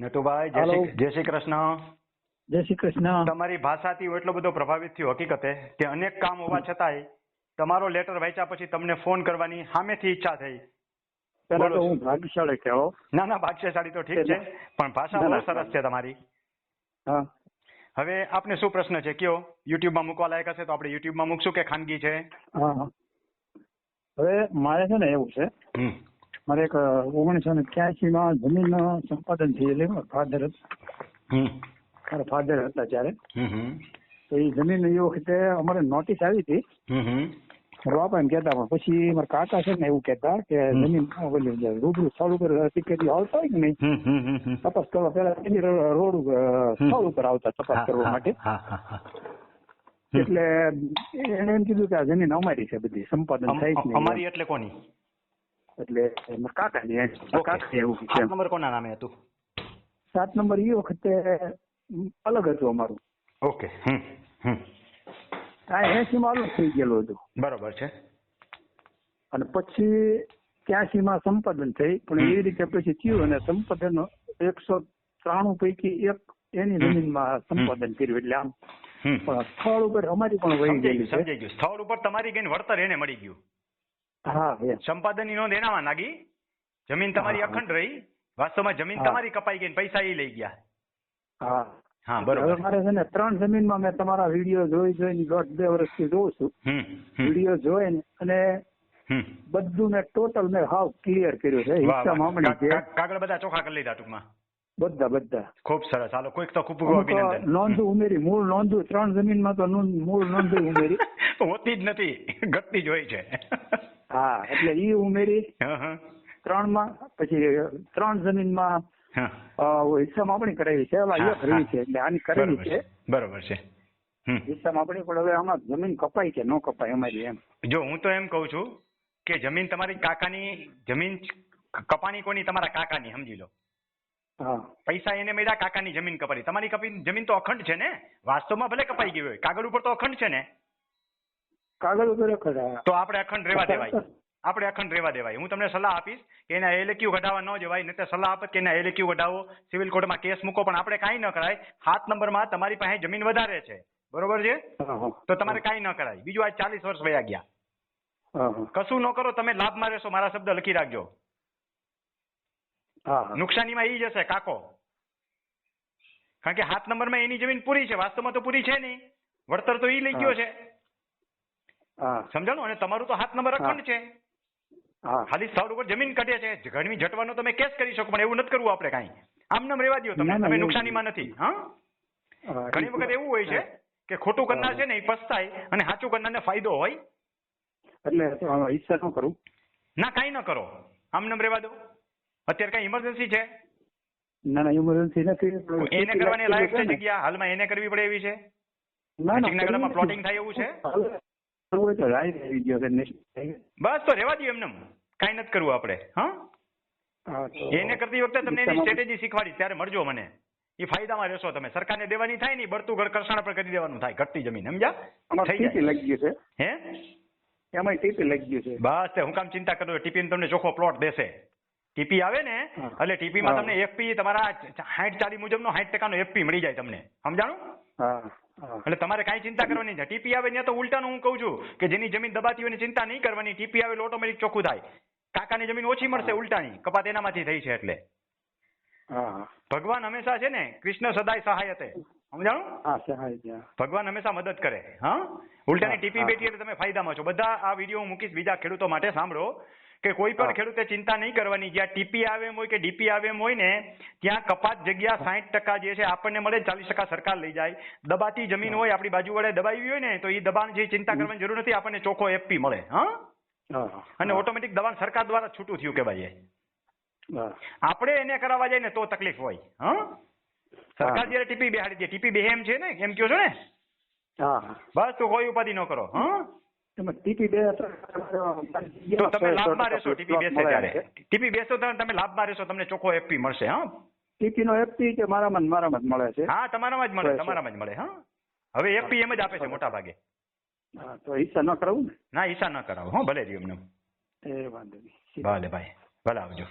નટુભાઈ જય શ્રી કૃષ્ણ. જય શ્રી કૃષ્ણ. તમારી ભાષાથી હું એટલો બધો પ્રભાવિત થયો હકીકતે કે અનેક કામ હોવા છતાંય તમારો લેટર વાંચ્યા પછી તમને ફોન કરવાની સામેથી ઈચ્છા થઈ. પેલા તો હું ભાગ્યશાળી કહેવો. ના ભાગ્યશાળી તો ઠીક છે, પણ ભાષા બહુ સરસ છે તમારી. હા, હવે આપને શું પ્રશ્ન છે કયો? યુટ્યુબમાં મૂકવા લાયક હશે તો આપણે યુટ્યુબમાં મૂકશું કે ખાનગી છે? હા, હવે મારે છે ને એવું છે, મારે એક 1983 જમીન સંપાદન થયેલી. મારા ફાધર હતા ત્યારે, તો એ જમીન એ વખતે અમારે નોટિસ આવી હતી. મારા બાપા એમ કહેતા, પણ પછી મારા કાકા છે ને એવું કહેતા કે જમીન રૂબરૂ સ્થળ ઉપર ટિકિટ આવતા હોય કે નહીં, તપાસ કરવા પેલા રોડ સ્થળ ઉપર આવતા તપાસ કરવા માટે. એટલે એને એમ કીધું કે આ જમીન અમારી છે, બધી સંપાદન થાય છે. અમારી એટલે કોની? એટલે કાકાની. કાકા એવું છે. 7 નંબર કોના નામે હતું? 7 નંબર એ વખતે અલગ હતું અમારું. ઓકે. 80 માં અલગ થઈ ગયેલું હતું. બરોબર છે. અને પછી 83 સંપાદન થઈ, પણ એ રીતે પછી થયું અને સંપાદન 193 પૈકી એક એની જમીનમાં સંપાદન કર્યું. એટલે આમ પણ સ્થળ ઉપર અમારી પણ વહી ગયેલી છે. સમજાઈ ગયું. સ્થળ ઉપર તમારી ગઈ વળતર એને મળી ગયું. હા, સંપાદનની નોંધ એનામાં નાગી, જમીન તમારી અખંડ રહી, વાસ્તવમાં જમીન તમારી કપાઈ ગઈ, પૈસા એ લઈ ગયા. હા હા, બરોબર. મારે છે ને 3 જમીનમાં મેં તમારા વિડીયો જોઈને 1.5-2 વર્ષથી જોઉં છું. વિડીયો જોઈને અને બધું મેં ટોટલ મેં હાવ ક્લિયર કર્યું છે. હિસ્સા મામણી છે, કાગળ બધા ચોખ્ખા કરી લીધા ટૂંકમાં. બધા ખૂબ સરસ. હાલો, કોઈક તો ખૂબ અભિનંદન. નોંધ ઉમેરી, મૂળ નોંધ 3 જમીનમાં તો મૂળ નોંધ ઉમેરી હોતી જ નથી, ઘટતી જ હોય છે. હા, એટલે ઈ ઉમેરી 3માં. પછી 3 જમીનમાં હિસ્સા માપણી કરાવી છે. એક છે એટલે આની કરેલી છે. બરોબર છે. હિસ્સા માપણી પણ હવે આમાં જમીન કપાય કે ન કપાય અમારી એમ. જો હું તો એમ કઉ છું કે જમીન તમારી કાકાની જમીન કપાણી કોની? તમારા કાકાની, સમજી લો. પૈસા એને મળ્યા, કાકાની જમીન કપાઈ. તમારી જમીન તો અખંડ છે ને? વાસ્તવમાં ભલે કપાઈ ગઈ હોય, કાગળ ઉપર તો અખંડ છે ને? કાગળ ઉપર અખંડ. તો આપણે અખંડ રહેવા દેવાય. આપણે અખંડ રહેવા દેવાય. હું તમને સલાહ આપીશ કે એના એલક્યુ કઢાવવા ન જવાય, નહીં તો સલાહ આપત કે એના એલક્યુ કઢાવો, સિવિલ કોર્ટમાં કેસ મૂકો, પણ આપણે કાંઈ ન કરાય. 7 નંબરમાં તમારી પાસે જમીન વધારે છે, બરોબર છે, તો તમારે કાંઈ ન કરાય. બીજું આ 40 વર્ષ વયા ગયા, કશું ન કરો, તમે લાભમાં રહેશો. મારા શબ્દ લખી રાખજો. નુકસાનીમાં એ જ હશે કાકો, કારણ કે 7 નંબરમાં એની જમીન પૂરી છે, વાસ્તવમાં તો પૂરી છે નહીં, વળતર તો એ લઈ ગયો છે. સમજાણું? અને તમારું તો 7 નંબર અખંડ છે, ખાલી સ્થળ ઉપર જમીન કઢે છે. ઘણી જટવાનો તમે કેસ કરી શકો, પણ એવું નથી કરવું આપણે. કાંઈ આમ રેવા દો, તમે નુકસાનીમાં નથી. ઘણી વખત એવું હોય છે કે ખોટું કરનાર છે ને એ પસ્તાય અને સાચું કરનારને ફાયદો હોય. એટલે હિસ્સા ન કરું. ના, કાંઈ ન કરો, આમ રેવા દો. અત્યારે કઈ ઇમરજન્સી છે? ના, ઇમરજન્સી નથી. એને કરવાની લાયક છે જગ્યા હાલમાં? એને કરવી પડે એવી છે? નગરમાં પ્લોટિંગ થાય એવું છે? બસ તો રેવા દો એમને, કાંઈ નથી કરવું આપણે. એને કરતી વખતે તમને એની સ્ટ્રેટેજી શીખવાડી, ત્યારે મળજો મને. એ ફાયદામાં રહેશો તમે. સરકારને દેવાની થાય ને, બળતું ઘર કરસાણ પર કરી દેવાનું થાય, ઘટતી જમીન. સમજ્યા? થઈ જાય. લાગી ગયું છે. એમાં ટીપી લાગી ગયું છે. બસ હું કામ ચિંતા કરો? ટીપી તમને ચોખ્ખો પ્લોટ દેશે. ટીપી આવે ને એટલે ટીપીમાં તમને એફપી તમારા 60-40 મુજબનો 60% એફપી મળી જાય તમને. સમજાણું? એટલે તમારે કાંઈ ચિંતા કરવાની છે. ટીપી આવે ત્યાં તો ઉલટાનું હું કહું છું કે જેની જમીન દબાતી હોય ચિંતા નહીં કરવાની. ટીપી આવે એટલે ઓટોમેટિક ચોખ્ખું થાય. કાકાની જમીન ઓછી મળશે, ઉલટાની કપાત એનામાંથી થઈ છે. એટલે ભગવાન હંમેશા છે ને, કૃષ્ણ સદાય સહાય હતે. સમજાણું? ભગવાન હંમેશા મદદ કરે. ઉલટાની ટીપી બેઠી એટલે તમે ફાયદામાં છો. બધા આ વિડીયો હું મૂકીશ બીજા ખેડૂતો માટે, સાંભળો કે કોઈ પણ ખેડૂતે ચિંતા નહીં કરવાની. જ્યાં ટીપી આવે એમ હોય કે ડીપી આવે એમ હોય ને, ત્યાં કપાત જગ્યા 60% જે છે આપણને મળે, 40% સરકાર લઈ જાય. દબાતી જમીન હોય, આપણી બાજુ વડે દબાવી હોય ને, તો એ દબાણ જે ચિંતા કરવાની જરૂર નથી, આપણને ચોખ્ખો એફપી મળે. અને ઓટોમેટિક દબાણ સરકાર દ્વારા છૂટું થયું કે ભાઈ. આપણે એને કરાવવા જાય ને તો તકલીફ હોય. સરકાર જયારે ટીપી બેહાડી દે, ટીપી બે એમ છે ને, એમ કહો છો ને? બસ તો કોઈ ઉપાધિ ન કરો. ટીપી બે તો તમે લાભમાં રહેશો. ટીપી બેસે ત્યારે, ટીપી બેસો ત્યારે તમે લાભમાં રહેશો, તમને ચોખ્ખો એફપી મળશે. ટીપી નો એફપી કે મારામાં જ મળે છે? હા, તમારામાં જ મળે, તમારામાં જ મળે. હવે એફપી એમ જ આપે છે મોટા ભાગે. તો હિસ્સા ન કરાવું ને? ના, હિસ્સા ન કરાવો. ભલે રહ્યું એમને. એ વાંધો નહીં. ભલે ભાઈ, ભલે આવજો.